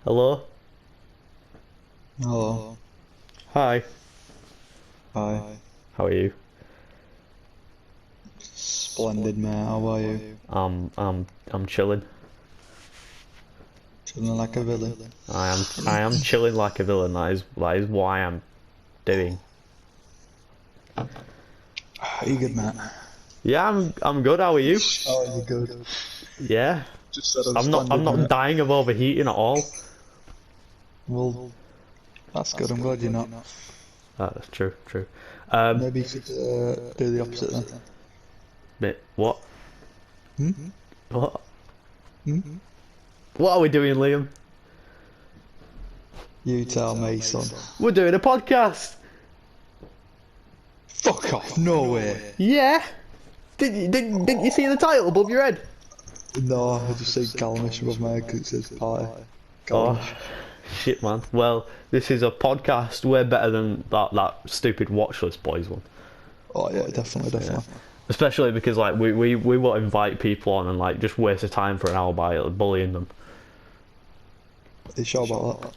Hello? Hello. Hi. Hi. How are you? Splendid, mate. How are you? I'm chilling. Feeling like a villain. I am chilling like a villain. That is what I am doing. Are you good, mate? Yeah, I'm good. How are you? Oh, you're good. Yeah. Just said I'm I'm splendid, not mate. dying of overheating at all. Well, that's good. I'm glad you're not. That's true, true. Um, Maybe you could do the opposite then. but what? Hmm? What? Hmm? What are we doing, Liam? You tell me, son. We're doing a podcast. Fuck off. No way. Yeah. Didn't you see the title above your head? No, I just say Callamish above my head because it says pie. Oh, Callamish. shit, man. Well, this is a podcast way better than that stupid watch list boys one. Oh, yeah, definitely, Yeah. definitely. Especially because like we won't invite people on and like just waste the time for an hour by bullying them. Are you sure about that?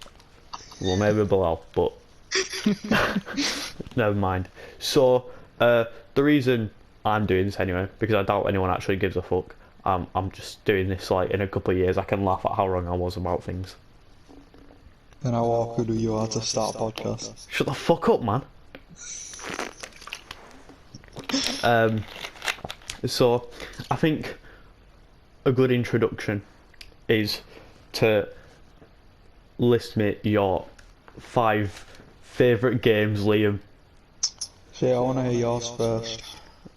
Well, maybe Bilal, but never mind. So the reason I'm doing this anyway, because I doubt anyone actually gives a fuck. I'm just doing this like in a couple of years I can laugh at how wrong I was about things. And how awkward you are to start a podcast. Shut the fuck up, man. So I think a good introduction is to list me your 5 favourite games, Liam. See, I want to hear yours first.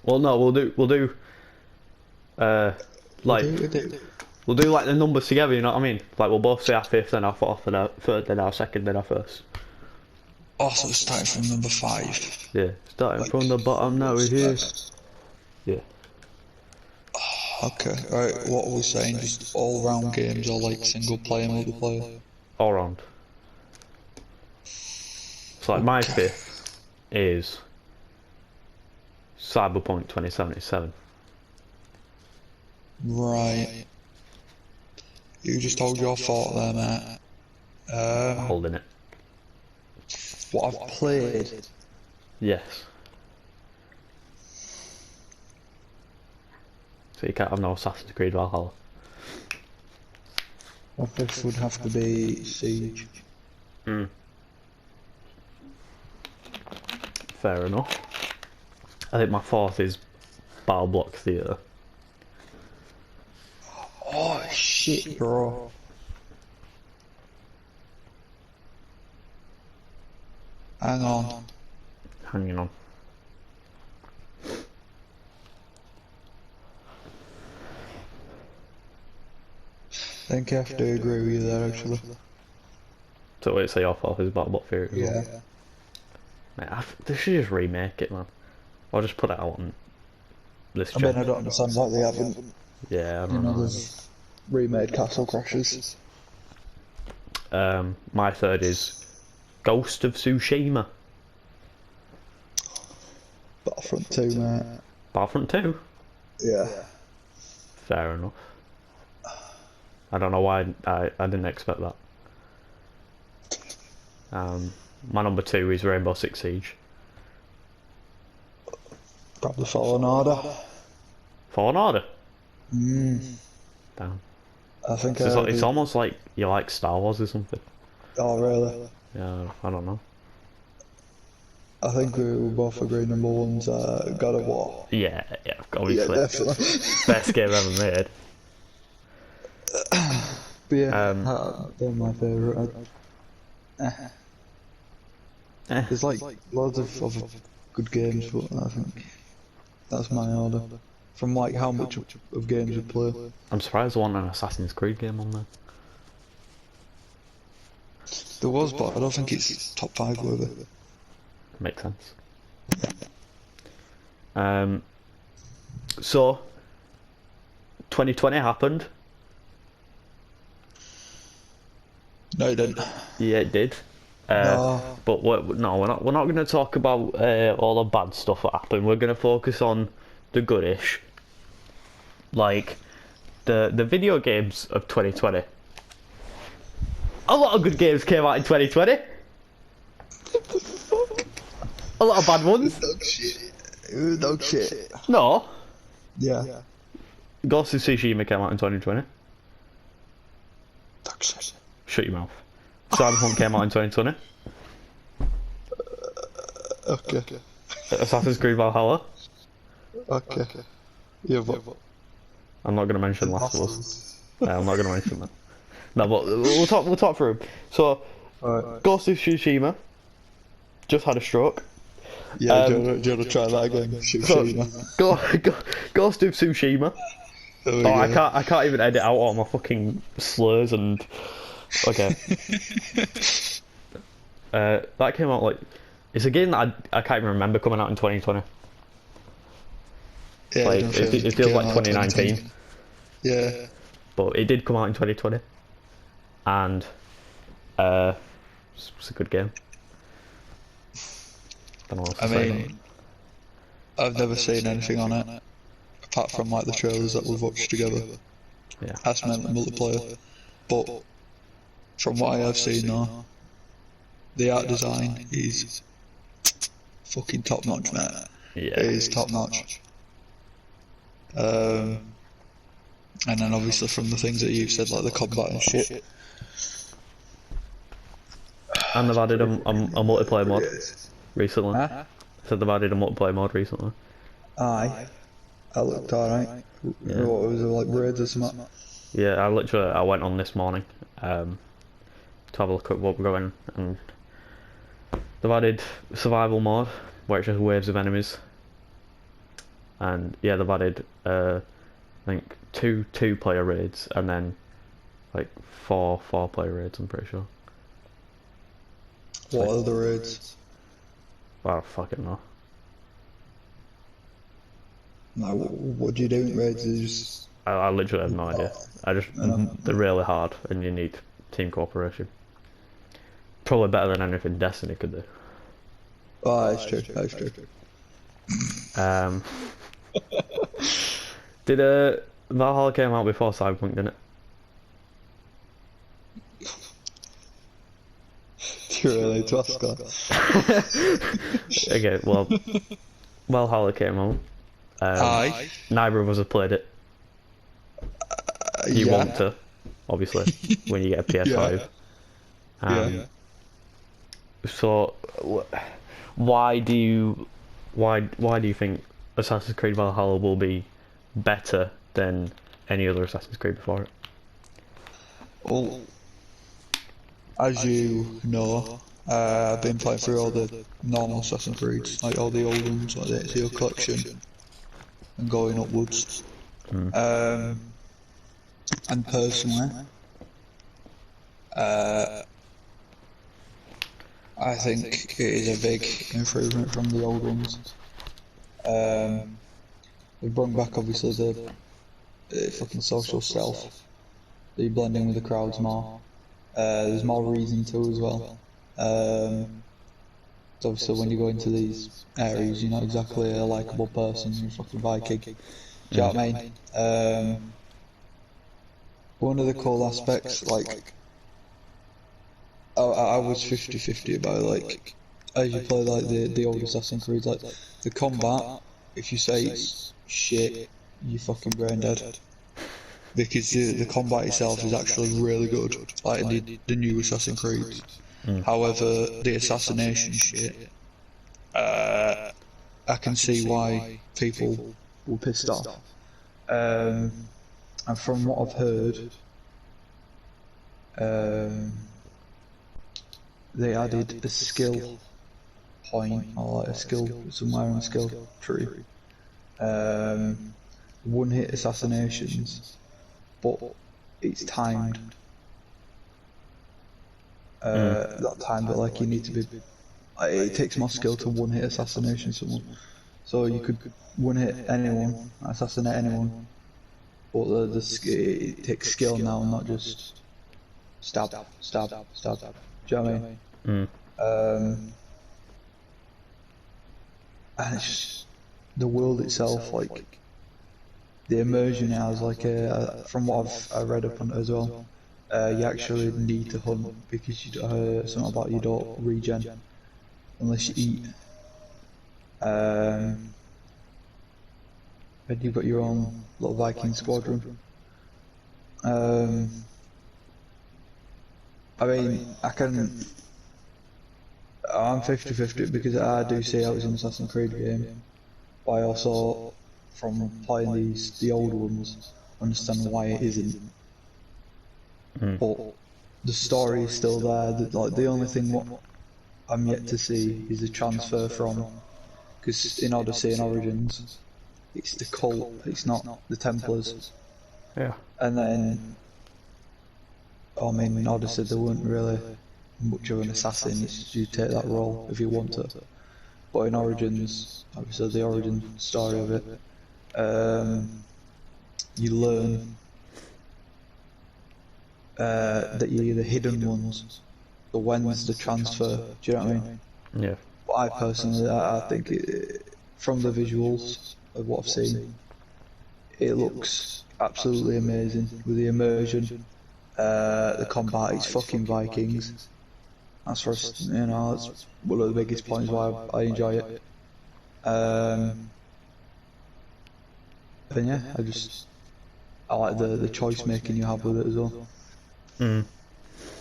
Well, no, we'll do like We do. we'll do like the numbers together. You know what I mean? Like we'll both say our fifth, then our fourth, then our third, then our second, then our first. Also, starting from number 5. Yeah, starting from the bottom. Now we're here. Yeah. Okay, right, what are we saying? Just all round games or like single player, multiplayer? All round. So like my Okay. fifth is Cyberpunk 2077. Right. You just hold your thought there, mate. Holding it. What I've played. Yes. So you can't have no Assassin's Creed Valhalla. My fifth would have to be Siege. Mm. Fair enough. I think my fourth is Battle Block Theatre. Oh shit, bro. Hang on. Hanging on. I think I have to agree with you there, actually. So wait, so your fourth is Battle Block Theatre as well? Yeah. Mate, they should just remake it, man. Or just put it out on this I mean, I channel. don't understand why they haven't. Yeah, I You don't know, know. there's remade Castle Crashers. My third is Ghost of Tsushima. Battlefront 2, mate. Battlefront 2. Yeah. Fair enough. I don't know why I didn't expect that. My number 2 is Rainbow Six Siege. Probably Fallen Order. Fallen Order. Mm. Damn. I think It's almost like you like Star Wars or something. Oh, really? Yeah, I don't know. I think we were both agree number one's God of War. Yeah, Yeah, obviously. definitely. Best game ever made. But yeah, they're my favourite. There's like loads of other good games, but I think that's my order. From like how much of games you play. I'm surprised there wasn't an Assassin's Creed game on there. There was, but I don't think it's top 5 worthy. Makes sense. So 2020 happened. No, it didn't. Yeah, it did. No. But we're not going to talk about all the bad stuff that happened. We're going to focus on the goodish, like the video games of 2020. A lot of good games came out in 2020. A lot of bad ones. Dog shit. It was dog shit. No. Yeah. Ghost of Tsushima came out in 2020. Dog shit. Shut your mouth. Cyberpunk came out in 2020. Okay. Assassin's Creed Valhalla. Okay. Yeah, but I'm not going to mention Last of Us. I'm not going to mention that. No, but we'll talk through them. So, Ghost of Tsushima just had a stroke. Yeah, do you want to try that again? Ghost of Tsushima. I can't even edit out all my fucking slurs and. Okay. That came out like. It's a game that I can't even remember coming out in 2020. Yeah, like, it feels like 2019. Yeah. But it did come out in 2020. And it's a good game. Don't know what else to say. I've never seen anything on it apart from like the trailers that we've watched together. Yeah. That's meant multiplayer. But from what I have seen though, the art design is fucking top notch, mate. Yeah. It is top notch. And then obviously from the things that you've said, like the combat and shit. And they've added a multiplayer mod recently. Huh? Said they've added a multiplayer mod recently. Aye. That looked alright. Yeah. What was it, like raids or something? Yeah, I went on this morning to have a look at what we're going, and they've added survival mode where it's just waves of enemies. And yeah, they've added I think two player raids and then like four player raids, I'm pretty sure. What are the raids? I don't fucking know. Like, what do you do in raids? Just... I literally have no idea. They're really hard and you need team cooperation. Probably better than anything Destiny could do. Oh, that's true, that's true. Did Valhalla came out before Cyberpunk, didn't it? Too early to ask that. Okay, well, Valhalla came out. Aye. Neither of us have played it. You yeah. want to, obviously, when you get a PS5. Yeah. So, why do you think Assassin's Creed Valhalla will be better than any other Assassin's Creed before it? Well, as you know, I've been playing through all the normal Assassin's Creeds, like all the old ones, like the XO collection, and going upwards. And personally, I think it is a big improvement from the old ones. We've brought back obviously the fucking social self, the blending with the crowds more. There's more reason to as well. So obviously when you go into these areas, you're not exactly a likeable person, you're a fucking Viking. Do you know what I mean? One of the cool aspects, like, I was 50-50 about it, like, as you play like the old Assassin's Creed, like, the combat, if you say it's shit, you're fucking brain dead. Because the combat itself is actually really good, like in the new Assassin's Creed. However, the assassination shit, I can see why people were pissed off. And from what I've heard, they added a skill point, or like a skill somewhere on the skill tree. One-hit assassinations, but it's timed. That time that like you need to be, it takes more skill to one-hit assassination someone. So you could one-hit anyone, assassinate anyone, but it takes skill now, not just stab. Do you know what I mean? And it's just, the world itself, like the immersion it has, like from what I've read up on it as well, you actually need to hunt because something about you don't regen unless you eat. And you've got your own little Viking squadron. I mean, I'm 50-50 because I do see how it's an Assassin's Creed game, but I also, from playing the old ones, understand why it isn't. But the story is still there. Like the only thing what I'm yet to see is the transfer from, because in Odyssey and Origins, it's the cult, it's not the Templars. Yeah. And then, I mean, in Odyssey there weren't really much of an assassin, it's you take that role if you want to. But in Origins, obviously the origin story of it, you learn that you're the hidden ones, the when's the transfer, do you know what I mean? Yeah. But I personally, I think from the visuals of what I've seen, it looks absolutely amazing with the immersion, the combat. It's fucking Vikings. That's that's one of the biggest points why I enjoy it. And yeah, I like the choice making you have with it as well.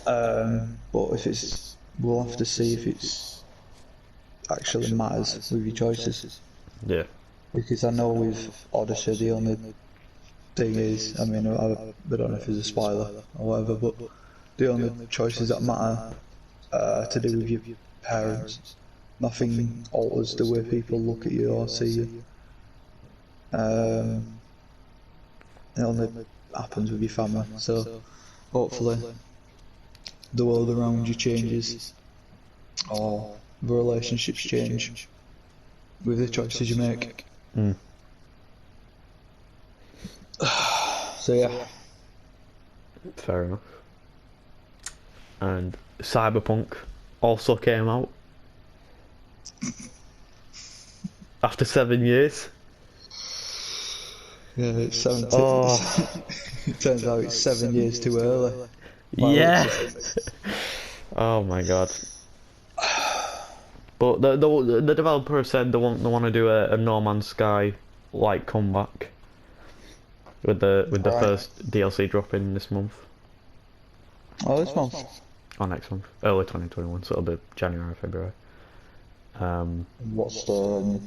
But we'll have to see if it's actually matters with your choices. Yeah. Because I know with Odyssey the only thing is, I mean, I don't know if it's a spoiler or whatever, but the only choices that matter to do with your parents. Nothing alters the way people look at you or see you. It only happens with your family, so hopefully the world around you changes, or the relationships change with the choices you make. So yeah. Fair enough. And Cyberpunk also came out after 7 years. Yeah, it's 17. Oh. It turns out it's 7 years too early. Yeah. Oh my god. But the developer has said they want to do a No Man's Sky like comeback with the first DLC dropping this month. Oh, this month. Or next month, early 2021, so it'll be January, February. What's the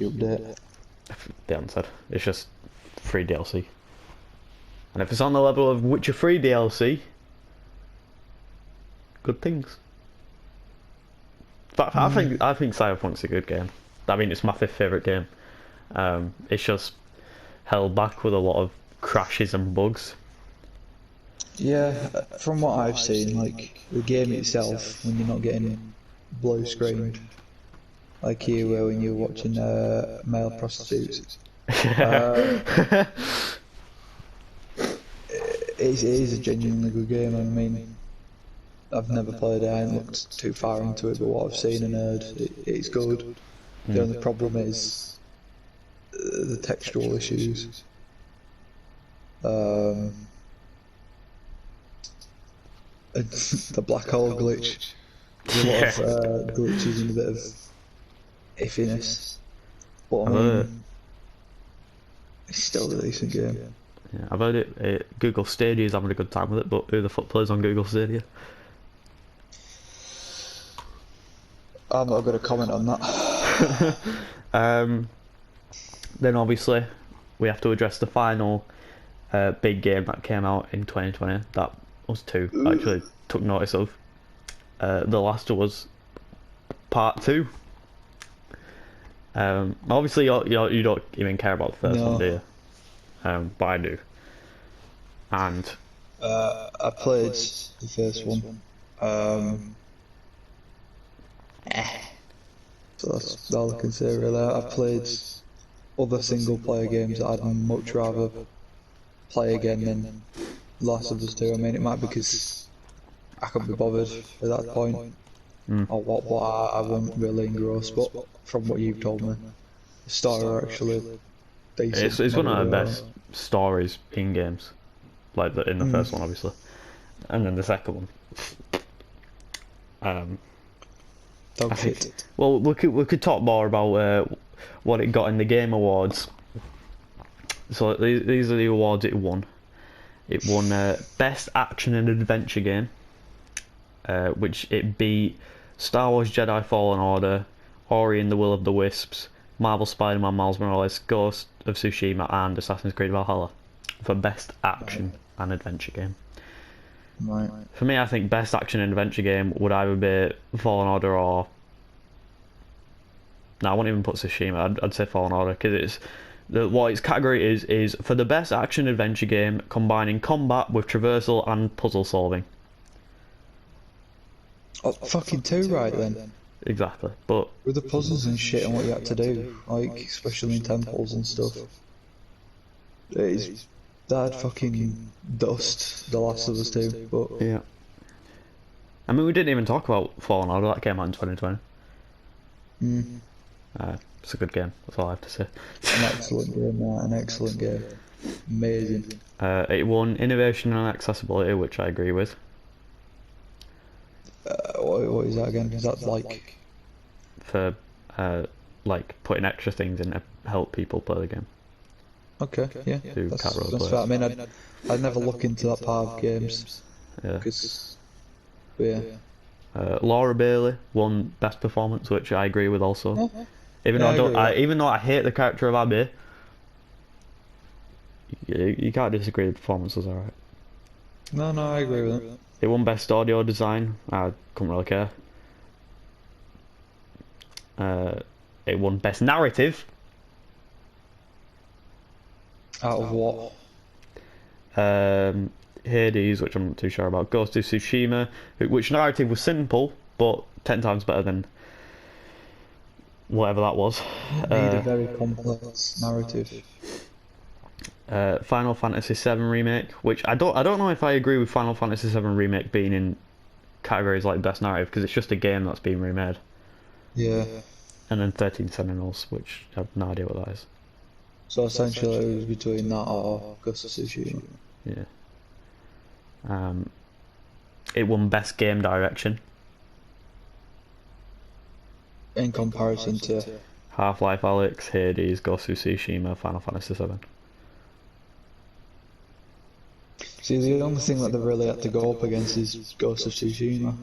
update? They haven't said. It's just free DLC. And if it's on the level of Witcher 3 DLC, good things. But I think Cyberpunk's a good game. I mean, it's my fifth favourite game. It's just held back with a lot of crashes and bugs. Yeah, from what I've seen, like the game itself, when you're not getting blue screened, like you were when you're watching male prostitutes, it is a genuinely good game. I mean, I've never played it, I haven't looked too far into it, but what I've seen and heard, it's good. The only problem is the textual issues. The black hole glitch. There's a lot of glitches and a bit of iffiness. But I mean, it's still a decent game. Yeah, I've heard it. Google Stadia is having a good time with it, but who the fuck plays on Google Stadia? I'm not going to comment on that. Then obviously we have to address the final big game that came out in 2020. That was two. I actually took notice of. The Last of Us Part 2. Obviously you don't even care about the first one, do you? But I do. And I played the first one. So that's all I can say really. I've played other single player games that I'd much rather play again than Last of Us 2. I mean, it might be because I couldn't be bothered at that point, or what I wasn't really engrossed, but from what you've told me, the story actually decent. it's one of the best stories in games, like in the first one obviously. And then the second one. Dog I think, shit. well, we could talk more about what it got in the Game Awards. So these are the awards it won. It won Best Action and Adventure Game, which it beat Star Wars Jedi Fallen Order, Ori and the Will of the Wisps, Marvel Spider-Man Miles Morales, Ghost of Tsushima, and Assassin's Creed Valhalla for Best Action and Adventure Game. Right. For me, I think Best Action and Adventure Game would either be Fallen Order or... No, I wouldn't even put Tsushima. I'd say Fallen Order, because it's... what its category is for the best action adventure game combining combat with traversal and puzzle solving. Oh, fucking too right then. Exactly, but With the puzzles and shit and what you had to do, like, especially in temples and stuff. That fucking dust, The Last of Us 2, but... yeah. I mean, we didn't even talk about Fallen Order, that came out in 2020. It's a good game, that's all I have to say. An excellent game, man, an excellent game. Amazing. It won Innovation and Accessibility, which I agree with. What is that again? Is that like... For, like, putting extra things in to help people play the game. Okay, yeah, Do cat role that's play. fair. I mean, I'd never look into that part of games, Yeah. because... Yeah. Laura Bailey won Best Performance, which I agree with also. Even Yeah, though I agree with even though I hate the character of Abby, you can't disagree. The performance was alright. No, I agree with it. It won Best Audio Design. I couldn't really care. It won Best Narrative. Out of what? Hades, which I'm not too sure about. Ghost of Tsushima, which narrative was simple, but 10 times better than whatever that was. Need a very complex narrative. Final Fantasy VII Remake, which I don't know if I agree with Final Fantasy VII Remake being in categories like Best Narrative, because it's just a game that's being remade. Yeah. And then 13 Sentinels, which I have no idea what that is. So essentially it was between that or Ghost of Tsushima. Yeah. It won Best Game Direction. In comparison to... Half-Life Alyx, Hades, Ghost of Tsushima, Final Fantasy VII. See, the only thing that they really had to go up against is Ghost of Tsushima.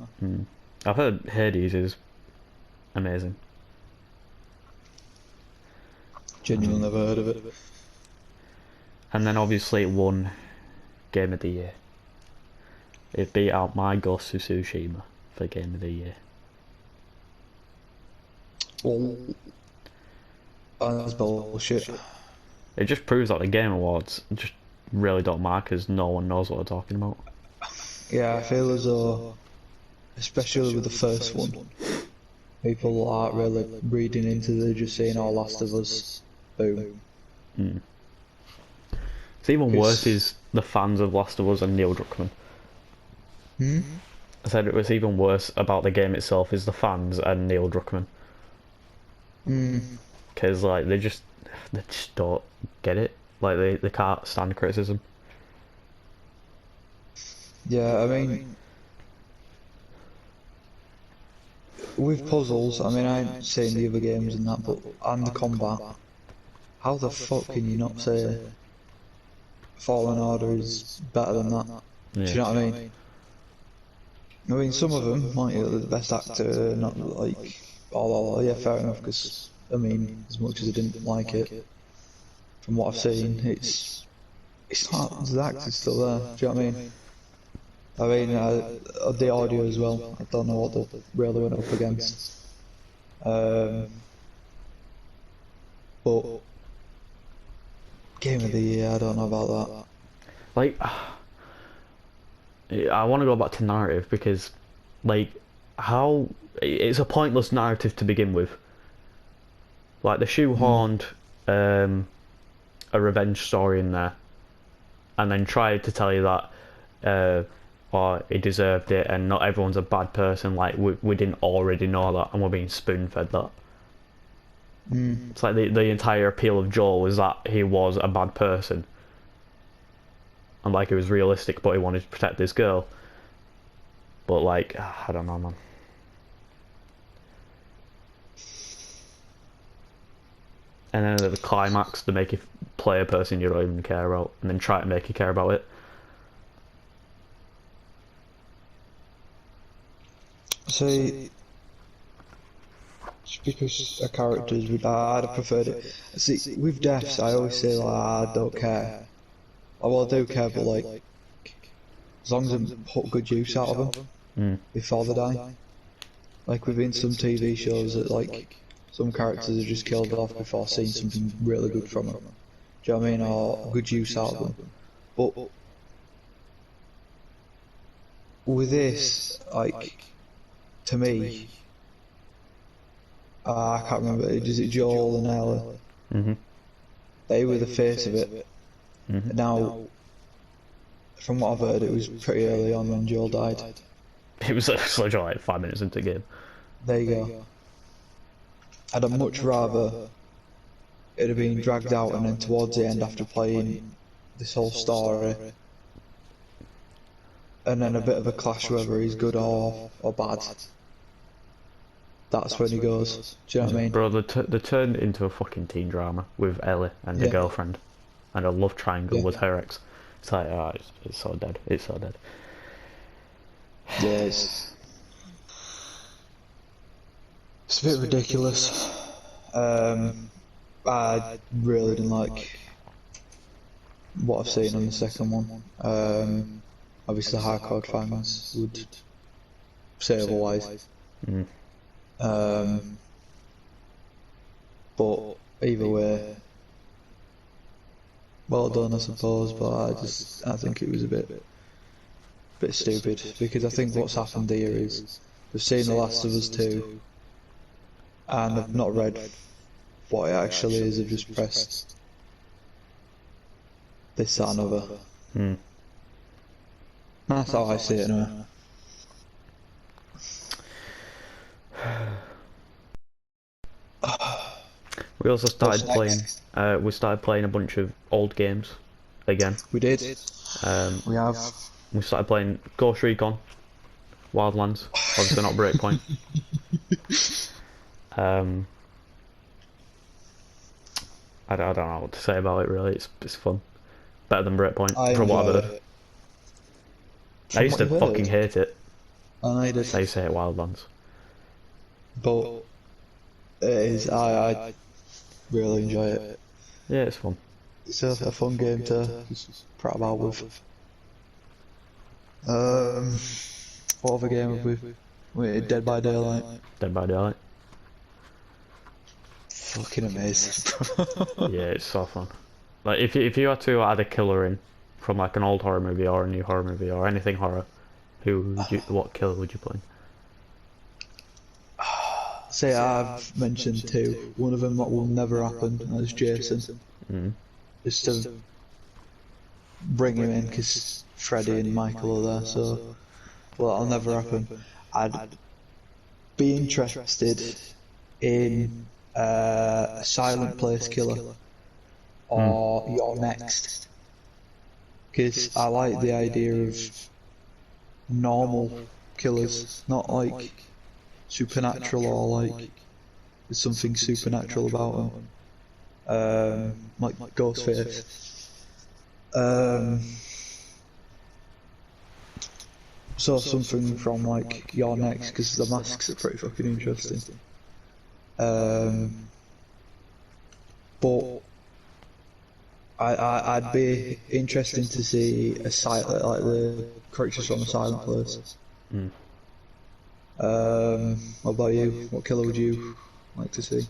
I've heard Hades is amazing. Genuinely never heard of it. And then obviously it won Game of the Year. It beat out my Ghost of Tsushima for Game of the Year. Well, that's bullshit. It just proves that the Game Awards just really don't matter because no one knows what they're talking about. Yeah, I feel as though, especially with the first one, people aren't really reading into it, they're just saying, oh, Last of Us, boom. It's even worse is the fans of Last of Us and Neil Druckmann. I said it was even worse about the game itself is the fans and Neil Druckmann. Because like they just don't get it. Like they can't stand criticism. Yeah, I mean, with puzzles, I mean, I ain't saying the other games and that, but and the combat, how the fuck can you not say Fallen Order is better than that? Yeah. Do you know what I mean, some of them might be the best actor, not like, yeah, fair enough, because, I mean, as much as I didn't like it, from what I've seen, it's not, the actor's still there, do you know what I mean? I mean, the audio as well, I don't know what they really went up against. But, Game of the Year, I don't know about that. Like, I want to go back to narrative because, like, how it's a pointless narrative to begin with. Like, they shoehorned a revenge story in there, and then tried to tell you that, or he deserved it, and not everyone's a bad person. Like, we didn't already know that, and we're being spoon-fed that. It's like the entire appeal of Joel was that he was a bad person. And like, it was realistic, but he wanted to protect this girl. But like, I don't know, man. And then at the climax, they make you play a person you don't even care about, and then try to make you care about it. See, just because a character's with I'd have preferred it. See, with deaths, I always say like I don't care. Well, I do care, but like as long as I put good use out of them before they die. Like within some TV shows that like some characters are just killed off before seeing something really good from them. Do you know what I mean? Or good use out of them. But with this, like, to me, I can't remember, is it Joel and Ellie? They were the face of it. Now, from what I've heard, it was pretty early on when Joel died. It was literally like 5 minutes into the game. There you go. I'd have much rather it have been dragged out and then towards the end after playing this whole story and then a bit of a clash whether he's good or bad. That's when he goes. Do you know what I mean? Bro, they turned it into a fucking teen drama with Ellie and the girlfriend, and a love triangle with her ex. It's like, oh, it's so dead. It's so dead. Yes. It's a bit ridiculous. I really didn't like what I've seen on the second one. Obviously, hardcore fans would say otherwise. But either way, well done, I suppose. But I think it was a bit stupid because I think what's happened here is they've seen The Last of Us 2 and they've not read what it actually is. They've just pressed this, that, and other. That's how I see it anyway. We also started playing. We started playing a bunch of old games again. We did. We have. We started playing Ghost Recon, Wildlands. Obviously not Breakpoint. I don't know what to say about it really. It's fun. Better than Breakpoint from what I've heard. I used to fucking hate it. I did. I used to hate Wildlands. But it is. I really enjoy it. Yeah, it's fun. It's a fun game to prat about with. What other game have we? Dead by Daylight. Dead by Daylight. Fucking amazing. Yeah, it's so fun. Like if you had to add a killer in from like an old horror movie or a new horror movie or anything horror, what killer would you play? Say I've mentioned two. One of them that will never happen, and that's Jason. Just to bring him in because Freddy and Michael are there, so well that'll never happen. I'd be interested in a Silent Place killer or You're Next, because I like the idea of normal killers, not like supernatural or like there's something supernatural about them, like Ghostface. So something from like You're Next, because the masks are pretty fucking interesting. But I'd be interested to see a like the creatures from a Silent Place. What about you? What killer would you like to see?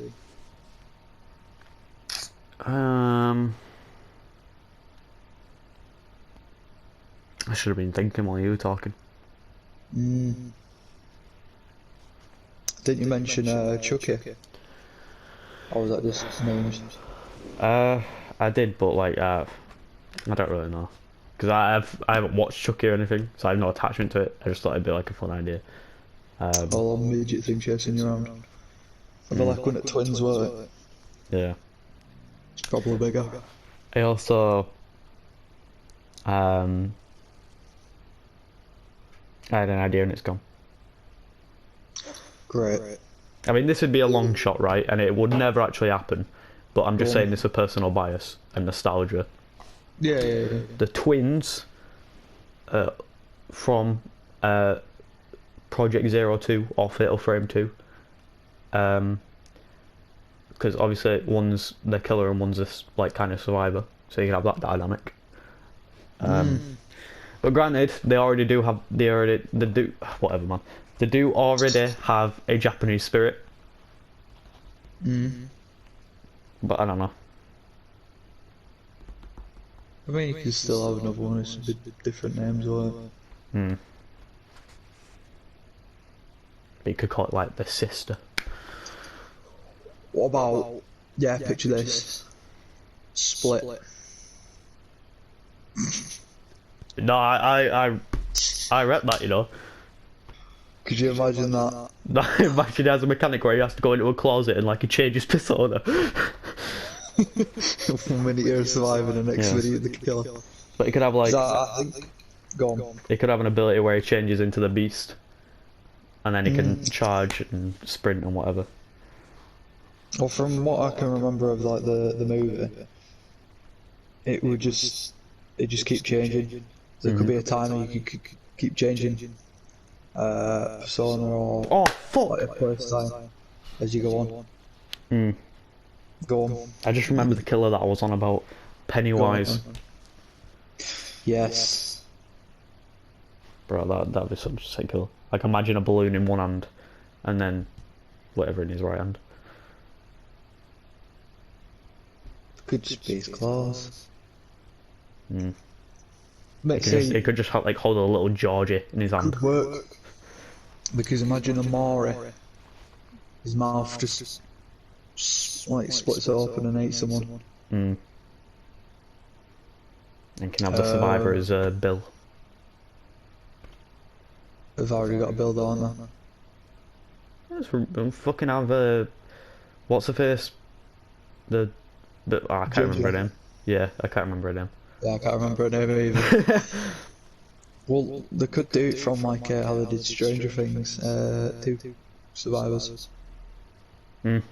I should have been thinking while you were talking. Didn't you mention Chucky? Or was that just names? I did, but like I don't really know, because I haven't watched Chucky or anything, so I have no attachment to it. I just thought it'd be like a fun idea. All a midget thing chasing you around. I feel like when it twins were it. Yeah. It's probably bigger. I also I had an idea and it's gone. Great. I mean, this would be a long shot, right? And it would never actually happen. But I'm just Go on. saying this for personal bias and nostalgia. Yeah. The twins from Project 02 or Fatal Frame 2. Because obviously one's the killer and one's this like kind of survivor, so you can have that dynamic. But granted, they do whatever, man. They do already have a Japanese spirit. But I don't know. I mean, you could still have another one. It's a bit different names, or. But you could call it like the sister. What about? Yeah, picture this. Split. No, I read that, you know. Could you imagine that? Imagine he has a mechanic where he has to go into a closet and like he changes persona. 1 minute you're surviving, the next minute the killer. But he could have like, I think. Go on. he could have an ability where he changes into the beast, and then he can charge and sprint and whatever. Well, from what I can remember of like the movie, it just keep changing. There could be a time you could keep changing persona or Oh fuck! like a play style as you go on. Go on. I just remember the killer that I was on about, Pennywise. Yes. Bro, that'd be such a sick killer. Like imagine a balloon in one hand, and then whatever in his right hand. Could just be his claws. He could just have, like hold a little Georgie in his hand. Could work. Because imagine a Maury. His mouth just like splits it open and eats someone. And can have the survivor as Bill. They've already got a build on there. Let's fucking have what's the face? I can't remember her name. Yeah, I can't remember her name. Yeah, I can't remember her name either. Well, they could do it from like how they did Stranger Things, to survivors. But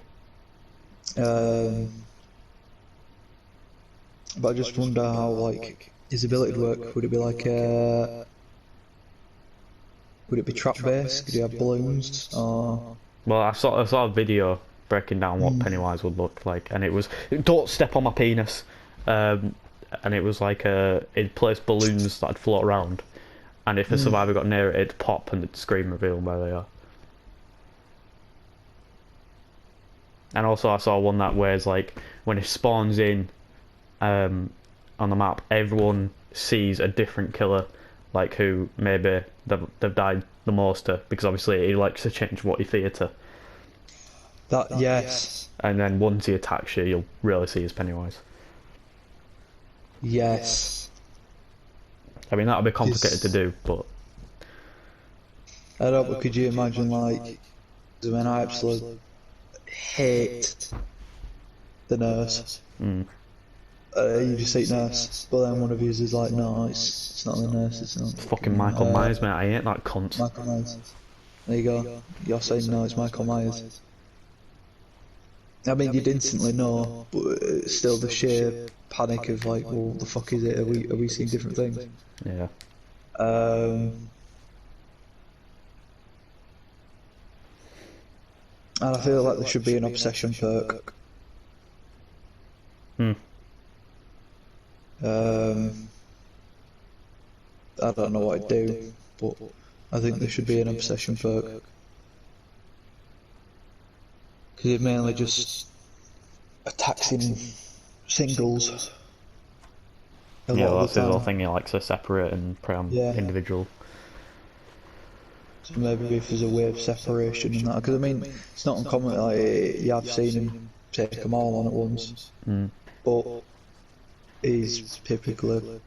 I just wonder how like his ability would work. Would it be like would it be trap based? Could he have balloons? Or Well, I saw a video breaking down what Pennywise would look like, and it was "Don't step on my penis," and it was like it'd place balloons that'd float around, and if a survivor got near it, it'd pop and it'd scream, reveal where they are. And also, I saw one that wears like when it spawns in on the map, everyone sees a different killer, like who maybe they've died the most to, because obviously he likes to change what he theatre. that? Yes. And then once he attacks you, you'll really see his Pennywise. Yes. I mean, that would be complicated to do, but I don't. But could you imagine like? When I absolutely hate the nurse. You just hate nurse, but then one of you is like, no, it's not the nurse, it's not. fucking Michael Myers, mate. I hate that cunt. Michael Myers. There you go. You're saying no, it's Michael Myers. I mean, you'd instantly know, but still the sheer panic of like, well, the fuck is it? Are we seeing different things? Yeah. And I feel like there should be an obsession perk. I don't know what I'd do, but I think there should be an obsession perk. Because it mainly just attacks in singles. Yeah, well, that's his whole thing. He likes to separate and prey on individual. So maybe if there's a way of separation and that, because I mean, it's not uncommon. Like you have seen him take them all on at once, but he's typically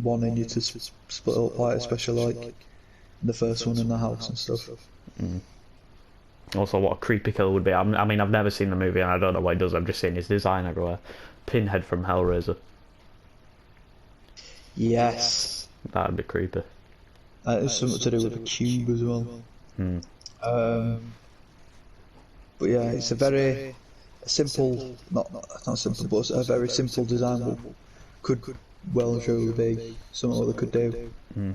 wanting you to split up, like especially like the first one in the house and stuff. Also, what a creepy killer would be. I mean, I've never seen the movie and I don't know what he does. I've just seen his design everywhere. Pinhead from Hellraiser. Yes. That'd be creepy. It's something to do with a cube as well. Hmm. But yeah, it's a very simple, not simple, but a very simple design. But could well and truly be something what they could do. Hmm.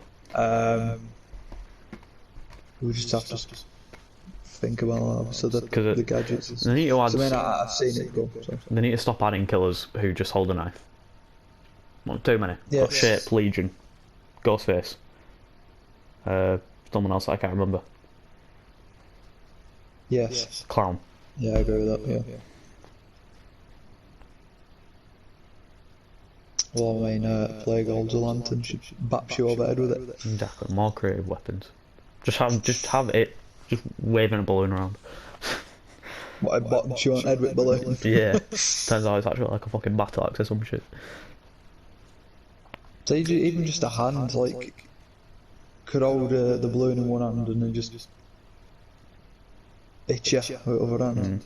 We just have to think about obviously the gadgets. They need to add, So I mean, I've seen it go. So. they need to stop adding killers who just hold a knife. Not too many. Yeah. Got Shape, Legion, Ghostface. Someone else I can't remember. Yes. Clown. Yeah, I agree with that. Yeah. Well, I mean, Plague Holds a Lantern should baps you over the head with it. Exactly. More creative weapons. Just have it just waving a balloon around. What, I bottomed you on head with balloon? Yeah. Turns out it's actually like a fucking battle axe or some shit. So even just a hand, like, could hold the balloon in one hand and then just itch you with the other hand.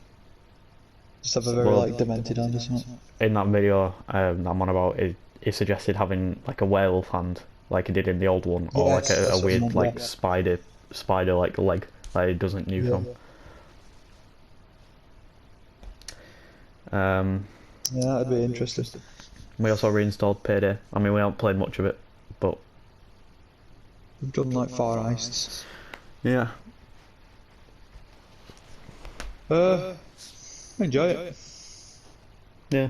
Just have a very like demented hand or something. In that video I'm on about, he suggested having like a werewolf hand, like he did in the old one, or Yes, like a weird what like spider like leg that he doesn't use on. Yeah, that'd be interesting. We also reinstalled Payday. I mean, we haven't played much of it, but We've done like Far East. yeah. I enjoy it. Yeah.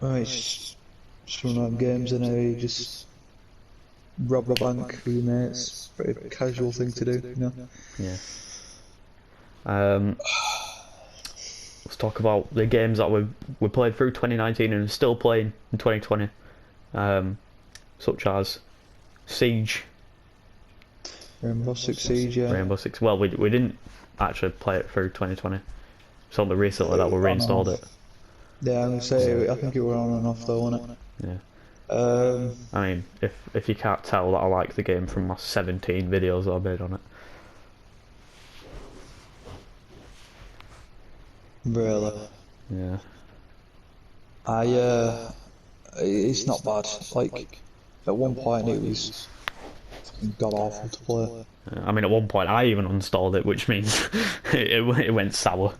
It's just one of them games in there you just rob a bank with your mates. Pretty casual thing to do, you know? Yeah. Let's talk about the games that we played through 2019 and are still playing in 2020, such as Siege, Rainbow Six Siege, yeah. Rainbow Six. Well, we didn't actually play it through 2020. It's only recently that we reinstalled it. Yeah, I'm gonna say I think it were on and off though, wasn't it? Yeah. I mean, if you can't tell that I like the game from my 17 videos that I made on it. Really? Yeah. It's not bad. Like, at one point it was god awful to play. I mean, at one point I even uninstalled it, which means it went sour.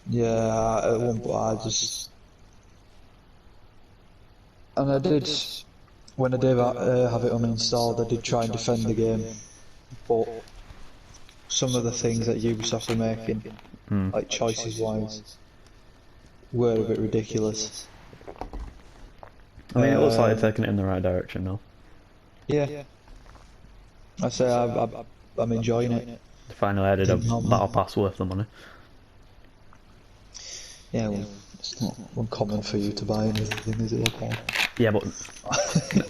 Yeah, at one point I just... And I did, when I did have it uninstalled, I did try and defend the game, but some of the things that Ubisoft were making, like choices wise, were a bit ridiculous. I mean, it looks like they're taking it in the right direction now. Yeah. I say I'm enjoying it. They finally added a battle pass worth the money. Yeah, well, it's not uncommon for you to buy anything, is it? Okay. Yeah, but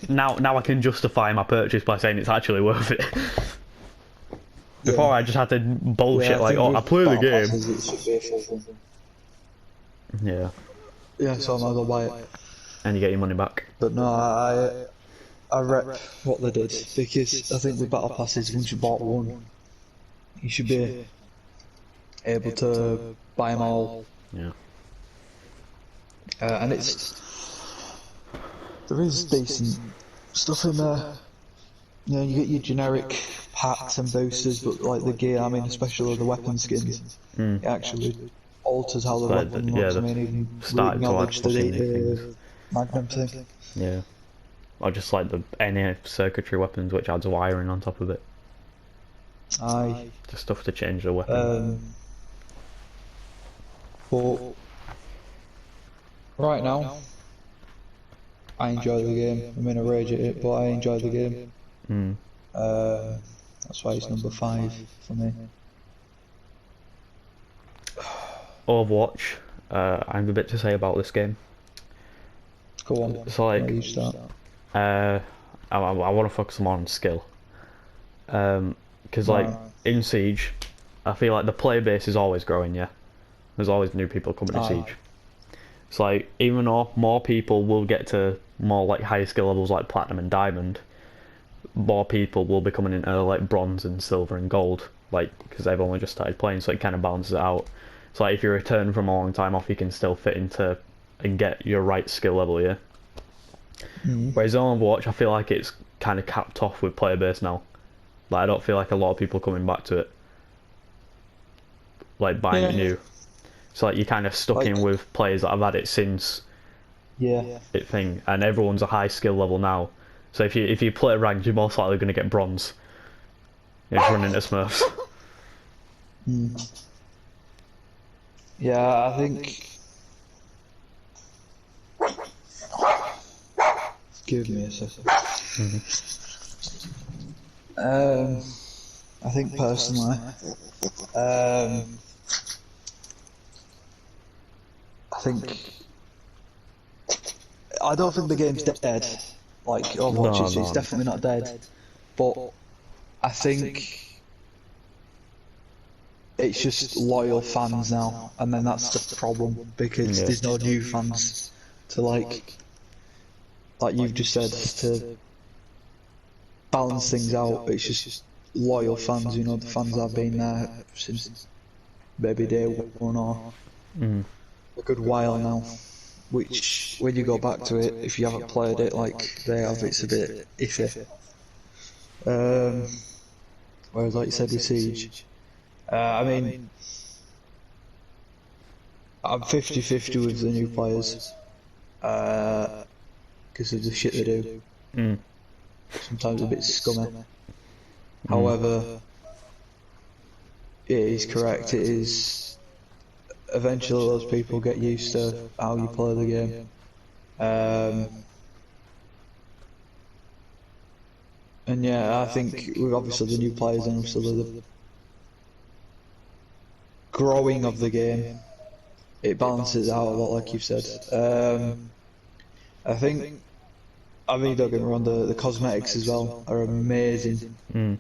now I can justify my purchase by saying it's actually worth it. Before I just had to bullshit like, oh, I play the game. Yeah. Yeah, so I might as well buy it. And you get your money back. But no, I rep what they did, because I think with battle passes, once you bought one, you should be able to buy them all. Yeah. And there is decent stuff in there. You know, you get your generic packs and boosters, but like the gear, I mean, especially the weapon skins, it actually alters how the weapon looks. I mean, even started to add fucking new things. Magnum thing. Yeah. Or just like the any circuitry weapons which adds wiring on top of it. Aye. Just stuff to change the weapon. But right now, I enjoy the game. I mean, I rage at it, but I enjoy the game. That's why it's number 5 for me. Overwatch. I have a bit to say about this game. Go on. So like, you start. I want to focus more on skill. Because like in Siege, I feel like the player base is always growing. Yeah, there's always new people coming to Siege. It's like even though more people will get to more like higher skill levels like platinum and diamond, more people will be coming into like bronze and silver and gold, like because they've only just started playing, so it kind of balances it out. So like if you return from a long time off, you can still fit into and get your right skill level, yeah. Whereas on Overwatch, I feel like it's kind of capped off with player base now. Like I don't feel like a lot of people coming back to it, like buying it new. So like you're kind of stuck Like- in with players that have had it since Yeah. it thing, and everyone's a high skill level now. So if you play ranked, you're most likely going to get bronze. You're just running into Smurfs. Yeah, I think. Give me a second. I think personally, I don't think the game's dead. Like Overwatch, No, it's definitely not dead. But I think it's just loyal fans now, and then that's the problem because Yeah. there's no new fans to like you've just said, to balance things out. It's just loyal fans, you know, the fans that have been there since maybe day one or a good while now. Which, when you go back to it, if you haven't played it like they have, it's a bit iffy. Whereas, like you said with Siege, I mean, I'm 50-50 with the new players because of the shit they do. Sometimes a bit scummy. However, it is correct. It is eventually those people get used to how you play the game. And yeah, I think with obviously the new players and obviously the growing of the game, it balances out a lot, like you've said. I think, I mean, don't get me wrong, the cosmetics as well are amazing for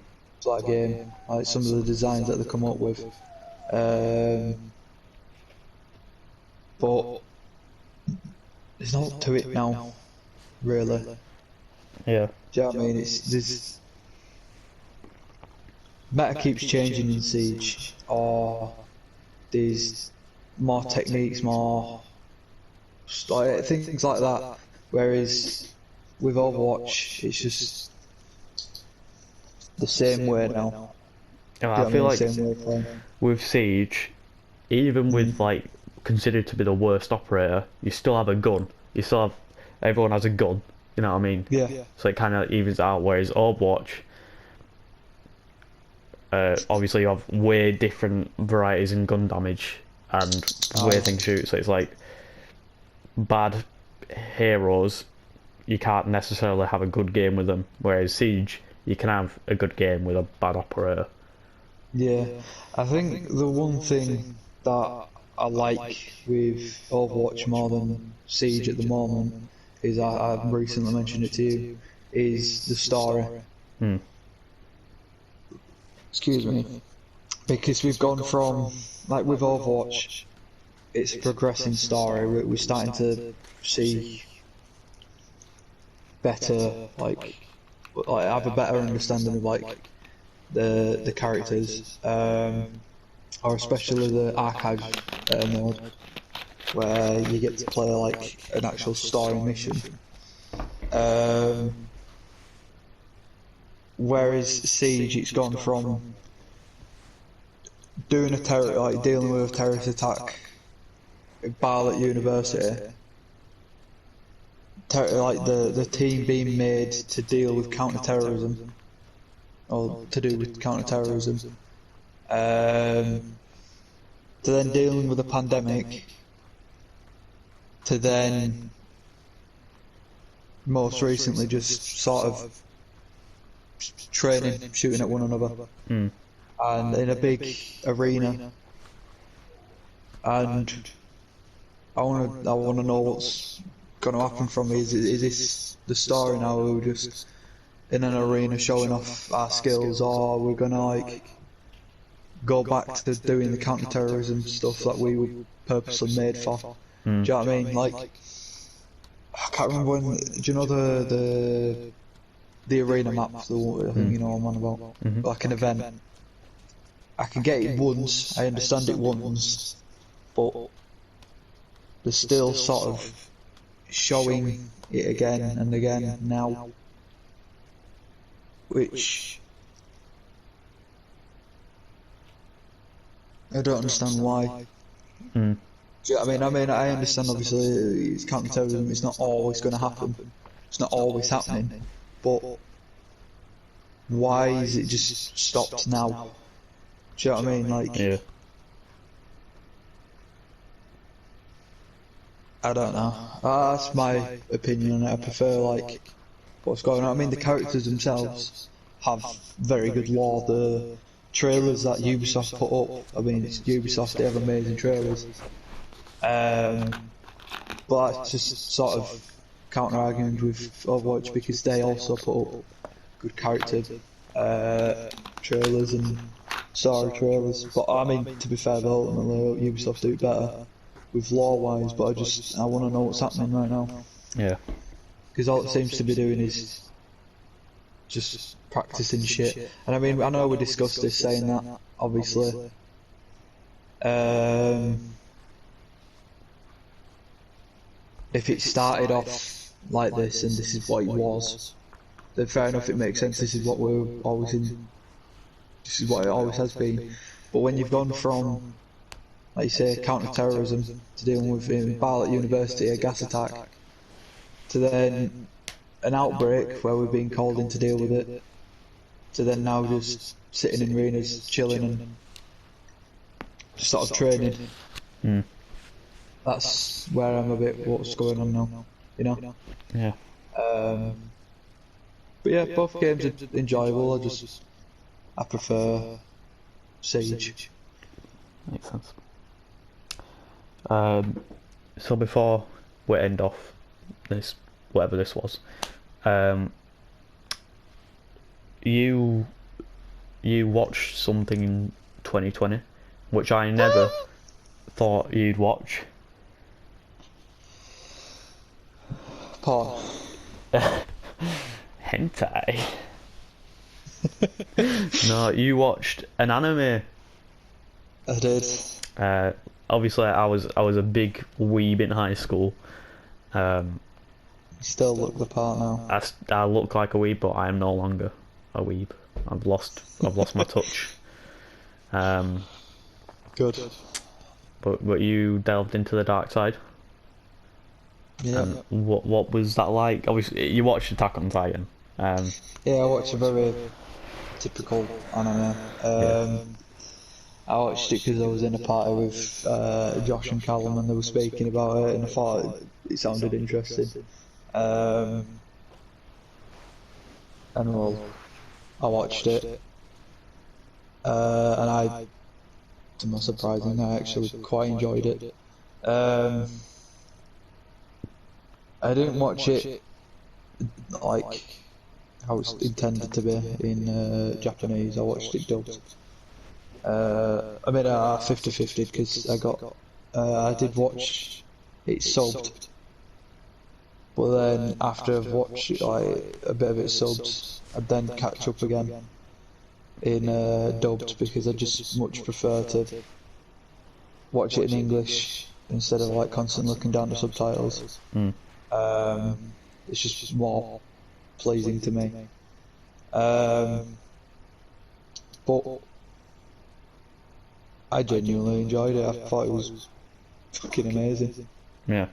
that game. Like some of the designs that they come up with. But there's not to it now, really. Yeah. Do you know what I mean? There's meta keeps changing in Siege, or there's more techniques, more things like that. Whereas with Overwatch, it's just the same way now. I feel like Same way of playing. with Siege, even with like considered to be the worst operator, you still have a gun. You still have everyone has a gun. You know what I mean? Yeah. So it kind of evens out. Whereas Overwatch, obviously you have way different varieties in gun damage and way things shoot. So it's like bad heroes, you can't necessarily have a good game with them. Whereas Siege, you can have a good game with a bad operator. Yeah, I think the one thing that I like with Overwatch more than Siege at the moment is, I recently mentioned it to you, is the story. Excuse me. Because we've gone from, like with Overwatch, it's a progressing story. We're starting to see better, like have a better understanding of like the characters, or especially the archive mode, where you get to play like an actual story mission. Whereas Siege, it's gone from doing dealing with a terrorist attack at Barlett University, like the team being made to deal with counter-terrorism, or to do with counter-terrorism, to then dealing with a pandemic, to then most recently just sort of training, shooting at one another, and in a big arena. And I wanna know what's gonna happen from me. Is this the story now? We're just in an arena showing off our skills, or we're gonna like go back to doing the counter-terrorism stuff that we were purposely made for? Do you know what I mean? Like, I can't remember when. Do you know the arena map? I think you know what I'm on about. Like an event. I can get it once. I understand it once, but there's still sort of showing it again and again now, which I don't understand why. Mm. Do you know what I mean? I understand obviously it's counter-terrorism, it's not always going to happen, it's not always happening, but why is it just stopped now? Do you know what I mean? Like, Yeah. I don't know. That's my opinion on it. I prefer like what's going on. I mean, the characters themselves have very good lore. The trailers that Ubisoft put up, I mean, it's Ubisoft, they have amazing trailers. But that's just sort of counter-arguing with Overwatch because they also put up good character trailers and story trailers. But I mean, to be fair, ultimately Ubisoft do it better with lore-wise. But I want to know what's happening right now. Yeah. Because all it seems to be doing is just practicing shit. And I mean, I know we discussed this, saying that obviously. If it started off like this and this is what it was, then fair enough, it makes sense. This is what we're always in. This is what it always has been. But when you've gone from, like you say, counter-terrorism to dealing with in Barlett University, a gas attack, to then an outbreak where we're being called in to deal with it, to then now just sitting in arenas, chilling and just sort of training. Mm. That's where I'm a bit, what's going on now, you know? Yeah. But yeah, both games are enjoyable. I prefer Siege. Makes sense. So before we end off this, whatever this was, you watched something in 2020, which I never thought you'd watch. Porn. Hentai. No, you watched an anime. I did. Obviously, I was a big weeb in high school. Still look the part now. I look like a weeb, but I am no longer a weeb. I've lost my touch. Good. But you delved into the dark side. Yeah. And what was that like? Obviously, you watched Attack on Titan. Yeah, I watched a very typical anime. I watched it because I was in a party with Josh and Callum and they were speaking about it and I thought it sounded interesting. And well, I watched it. And I, to my surprising, I actually quite enjoyed it. I didn't watch it like how it's intended to be in Japanese. I watched it dubbed. I made a 50-50 because I did watch it subbed, but then after I've watched it, like a bit of it subbed, I'd then catch up again in dubbed because I just much prefer to watch it in English instead of like constantly looking down the subtitles. It's just more pleasing to me. But I genuinely enjoyed it. I thought it was fucking amazing. Yeah.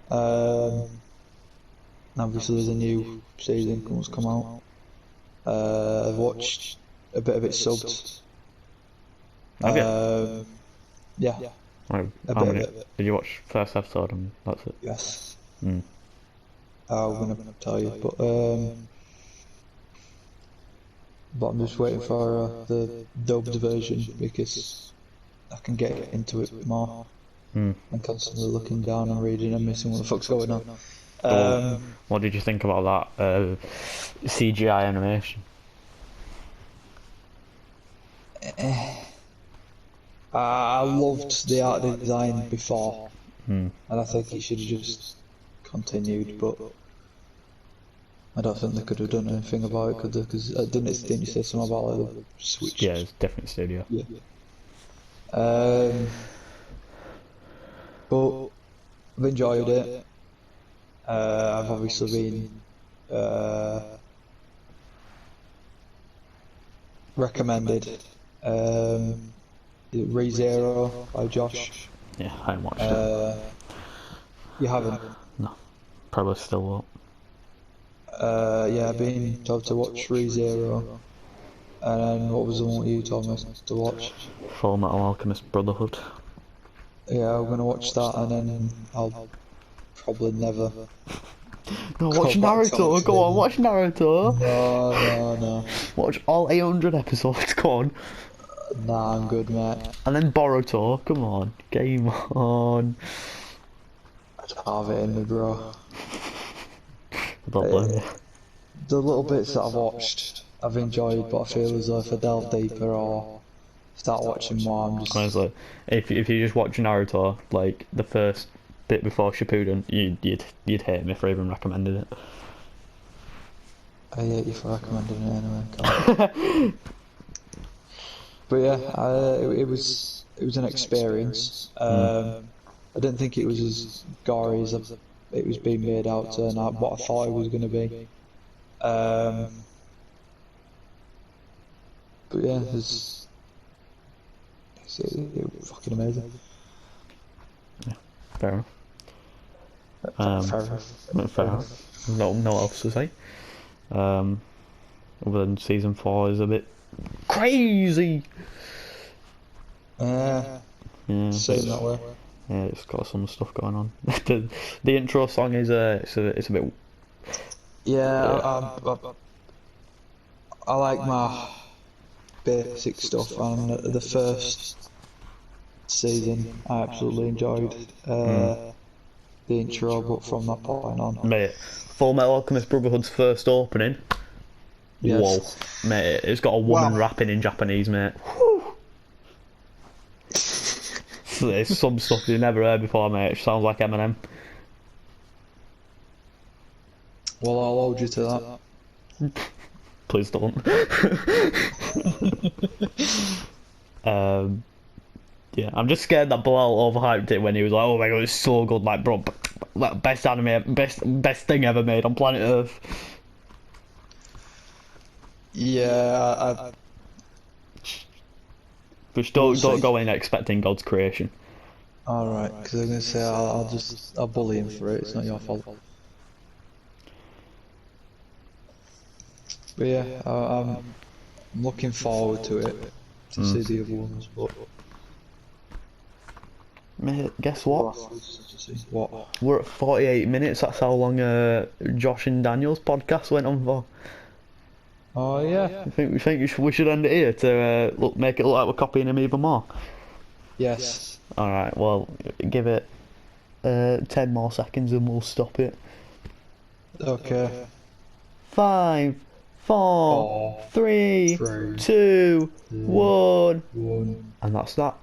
Obviously there's a new season that's come out. I've watched a bit of it subbed. Have you? Yeah. Like, how many? Did you watch first episode and that's it? Yes. Mm. I'm gonna tell you, but I'm just waiting for the dubbed version because I can get into it more. I'm constantly looking down and reading and missing what the fuck's going on. What did you think about that CGI animation? I loved the art design before, and I think it should have just continued, but I don't think they could have done anything about it, could they? Because didn't you say something about like the switch? Yeah, it's a different studio. Yeah. But I've enjoyed it. I've obviously been recommended ReZero by Josh. Yeah, I haven't watched it. You haven't? No, probably still won't. Yeah, I've been told to watch ReZero. And then what was the one you told me to watch? Full Metal Alchemist Brotherhood. Yeah, I'm gonna watch that and then I'll probably never No, go watch back to Naruto. watching Go on, it. watch Naruto. No. Watch all 800 episodes. Go on. Nah, I'm good, mate. And then Boruto. Come on, game on. I don't have it in me, bro. I don't blame you. The little bits that I've watched, I've enjoyed, but I feel as though if I delve deeper or start watching more, I'm just... Honestly, if you just watch Naruto, like the first bit before Shippuden, you'd hate me for even recommending it. I hate you for recommending it anyway, God. But yeah, it was an experience. I didn't think it was as gory as it was being made out to, and what I thought it was going to be. But yeah, it was fucking amazing. Fair enough. Fair enough. No else to say. Other than season 4 is a bit crazy. Yeah, same that way. Yeah, it's got some stuff going on. the intro song is it's a bit. Yeah, I like my basic stuff, and the first season I absolutely enjoyed the intro, but from that point on, Mate, Full Metal Alchemist Brotherhood's first opening. yes. Whoa, mate, it's got a woman rapping in Japanese, mate. It's some stuff you've never heard before, mate. It sounds like Eminem. Well, I'll hold you to that. Please don't. Yeah, I'm just scared that Bilal overhyped it when he was like, "Oh my god, it's so good!" Like, bro, best anime, best thing ever made on planet Earth. Yeah, But don't go in expecting God's creation. alright, because I'm gonna say I'll bully him for it. It's not your fault. But yeah, I'm looking forward to it to see the other ones. But Mate, guess what? what? We're at 48 minutes. That's how long Josh and Daniel's podcast went on for. Oh yeah. We think we should end it here to make it look like we're copying him even more. Yes. All right. Well, give it 10 more seconds and we'll stop it. Okay. 5, 4, 3, 2, 1, and that's that.